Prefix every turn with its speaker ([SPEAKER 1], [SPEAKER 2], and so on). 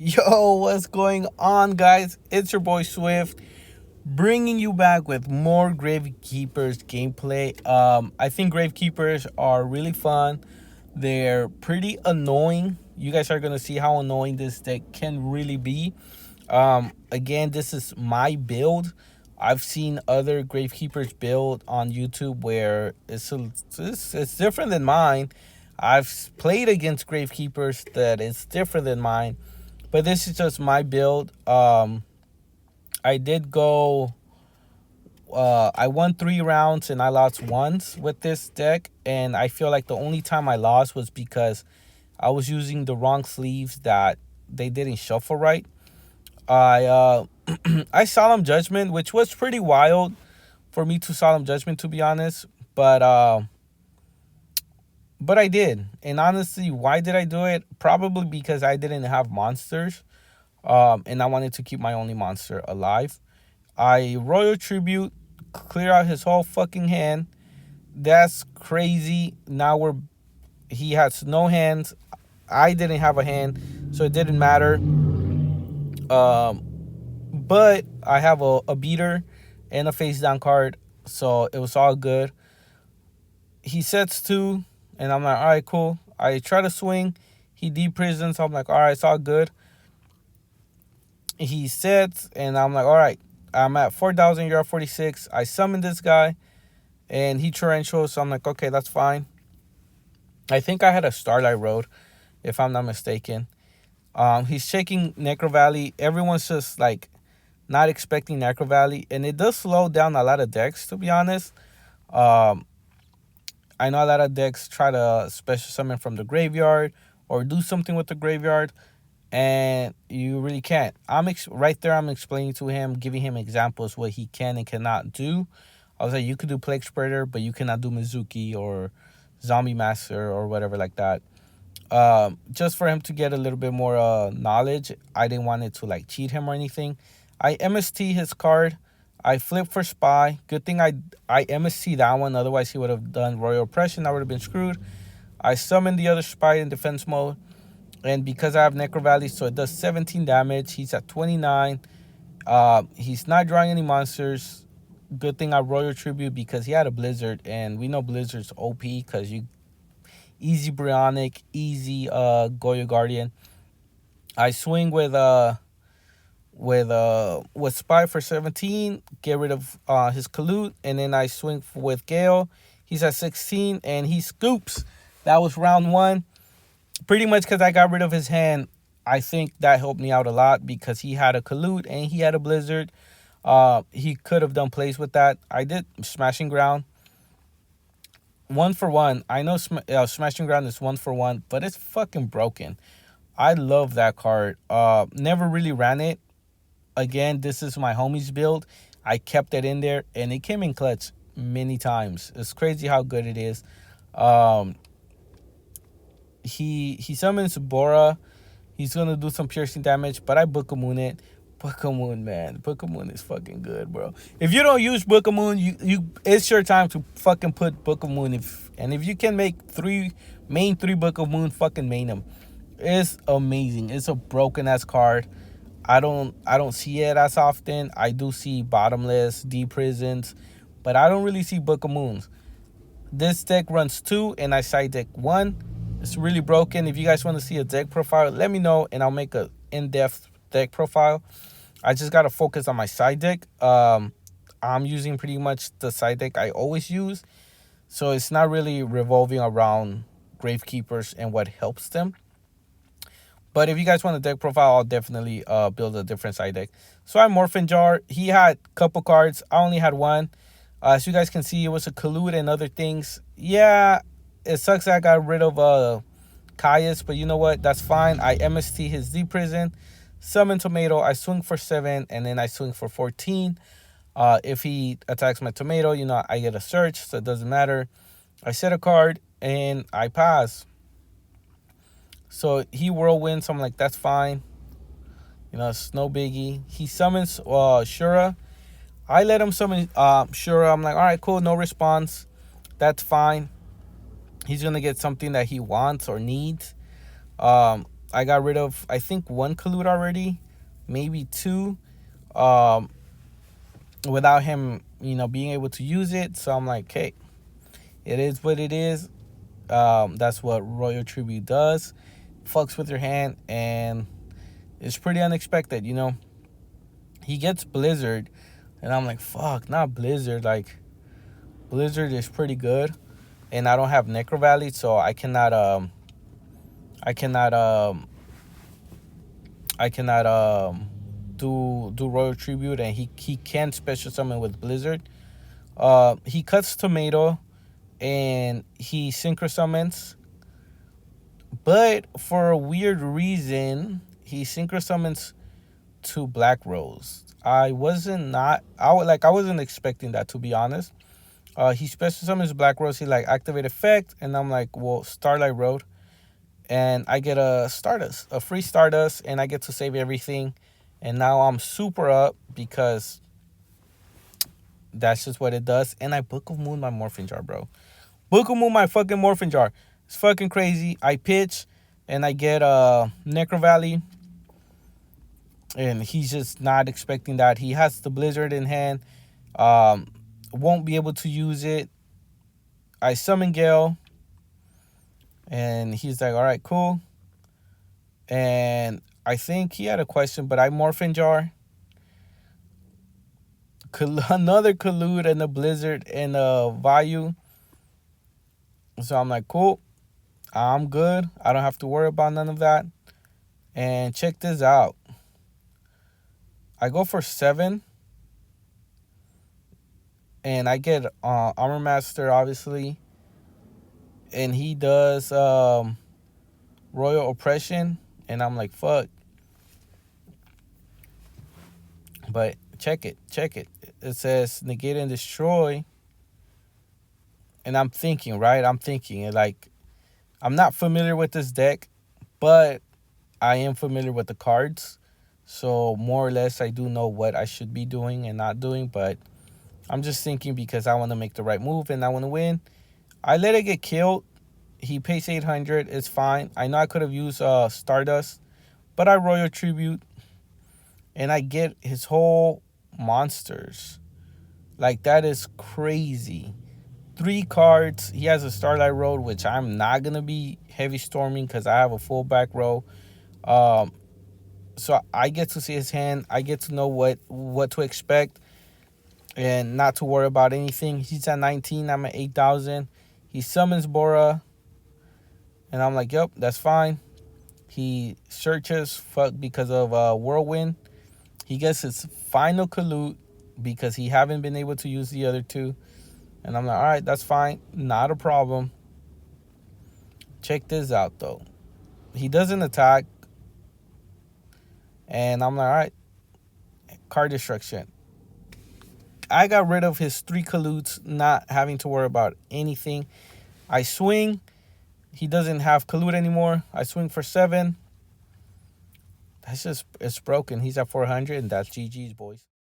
[SPEAKER 1] Yo, what's going on, guys? It's your boy Swift, bringing you back with more Gravekeepers gameplay. I think Gravekeepers are really fun. They're pretty annoying. You guys are gonna see how annoying this deck can really be. Again, this is my build. I've seen other Gravekeepers build on YouTube where it's different than mine. I've played against Gravekeepers that is different than mine, but this is just my build. I did go. I won 3 rounds and I lost once with this deck, and I feel like the only time I lost was because I was using the wrong sleeves that they didn't shuffle right. I I solemn judgment, which was pretty wild for me to solemn judgment, to be honest. But I did, and honestly, why did I do it? Probably because I didn't have monsters, and I wanted to keep my only monster alive. I royal tribute, clear out his whole fucking hand. That's crazy. Now he has no hands. I didn't have a hand, so it didn't matter. But I have a beater and a face down card, so it was all good. He sets two, and I'm like, all right, cool. I try to swing. He deprisons, so I'm like, all right, it's all good. He sets, and I'm like, all right, I'm at 4,000, you're at 46. I summon this guy, and he torrential, so I'm like, okay, that's fine. I think I had a Starlight Road, if I'm not mistaken. He's shaking Necro Valley. Everyone's just like not expecting Necro Valley, and it does slow down a lot of decks, to be honest. Um, I know a lot of decks try to special summon from the graveyard or do something with the graveyard, and you really can't. Right there. I'm explaining to him, giving him examples what he can and cannot do. I was like, you could do Plague Spreader, but you cannot do Mizuki or Zombie Master or whatever like that. Just for him to get a little bit more knowledge. I didn't want it to like cheat him or anything. I MST his card. I flipped for Spy. Good thing I MST that one. Otherwise, he would have done Royal Oppression. I would have been screwed. I summoned the other Spy in defense mode. And because I have Necro Valley, so it does 17 damage. He's at 29. He's not drawing any monsters. Good thing I Royal Tribute because he had a Blizzard. And we know Blizzard's OP because you easy Brionic, easy Goyo Guardian. I swing with Spy for 17, get rid of his Collude, and then I swing with Gale. He's at 16 and he scoops. That was round one. Pretty much because I got rid of his hand. I think that helped me out a lot because he had a Collude and he had a Blizzard. He could have done plays with that. I did Smashing Ground. 1 for 1. I know Smashing Ground is 1 for 1, but it's fucking broken. I love that card. Never really ran it. Again, this is my homie's build. I kept it in there, and it came in clutch many times. It's crazy how good it is. He summons Bora. He's gonna do some piercing damage, but I Book of Moon it. Book of Moon, man. Book of Moon is fucking good, bro. If you don't use Book of Moon, you it's your time to fucking put Book of Moon. If you can make three Book of Moon, fucking main them. It's amazing. It's a broken ass card. I don't see it as often. I do see Bottomless, Deep Prisons, but I don't really see Book of Moons. This deck runs 2 and I side deck 1. It's really broken. If you guys want to see a deck profile, let me know and I'll make a in-depth deck profile. I just gotta focus on my side deck. I'm using pretty much the side deck I always use, so it's not really revolving around Gravekeepers and what helps them. But if you guys want a deck profile, I'll definitely build a different side deck. So I Morphin Jar. He had a couple cards. I only had one. As you guys can see, it was a Collude and other things. Yeah, it sucks that I got rid of Caius, but you know what? That's fine. I MST his D Prison. Summon Tomato. I swing for 7, and then I swing for 14. If he attacks my Tomato, I get a search, so it doesn't matter. I set a card, and I pass. So he whirlwinds, so I'm like, that's fine. It's no biggie. He summons Shura. I let him summon Shura. I'm like, all right, cool, no response. That's fine. He's going to get something that he wants or needs. I got rid of, I think, one collude already, maybe two, um, without him, being able to use it. So I'm like, hey, it is what it is. That's what Royal Tribute does. Fucks with your hand, and it's pretty unexpected. He gets Blizzard, and I'm like, fuck, not Blizzard. Like, Blizzard is pretty good, and I don't have Necro Valley, so I cannot, do Royal Tribute, and he can special summon with Blizzard. He cuts Tomato, and he synchro summons, but for a weird reason, he synchro summons to Black Rose. I wasn't expecting that, to be honest. He special summons Black Rose. He like activate effect, and I'm like, well, Starlight Road, and I get a free Stardust, and I get to save everything, and now I'm super up because that's just what it does. And I Book of Moon my Morphin Jar, bro. Book of Moon my fucking Morphin Jar. It's fucking crazy. I pitch, and I get Necro Valley, and he's just not expecting that. He has the Blizzard in hand. Won't be able to use it. I summon Gale, and he's like, all right, cool. And I think he had a question, but I Morphin Jar. Another collude and a Blizzard and a Vayu. So I'm like, cool. I'm good. I don't have to worry about none of that. And check this out. I go for 7. And I get Armor Master, obviously. And he does Royal Oppression. And I'm like, fuck. But check it. It says negate and destroy. And I'm thinking, right? Like, I'm not familiar with this deck, but I am familiar with the cards. So more or less, I do know what I should be doing and not doing. But I'm just thinking because I want to make the right move and I want to win. I let it get killed. He pays 800. It's fine. I know I could have used Stardust, but I Royal Tribute. And I get his whole monsters. Like, that is crazy. 3 cards. He has a Starlight Road, which I'm not going to be heavy storming because I have a full back row. So I get to see his hand. I get to know what to expect and not to worry about anything. He's at 19. I'm at 8,000. He summons Bora. And I'm like, yep, that's fine. He searches fuck because of Whirlwind. He gets his final collude because he haven't been able to use the other 2. And I'm like, all right, that's fine. Not a problem. Check this out, though. He doesn't attack. And I'm like, all right, card destruction. I got rid of his 3 colludes, not having to worry about anything. I swing. He doesn't have collude anymore. I swing for 7. It's broken. He's at 400, and that's GG's, boys.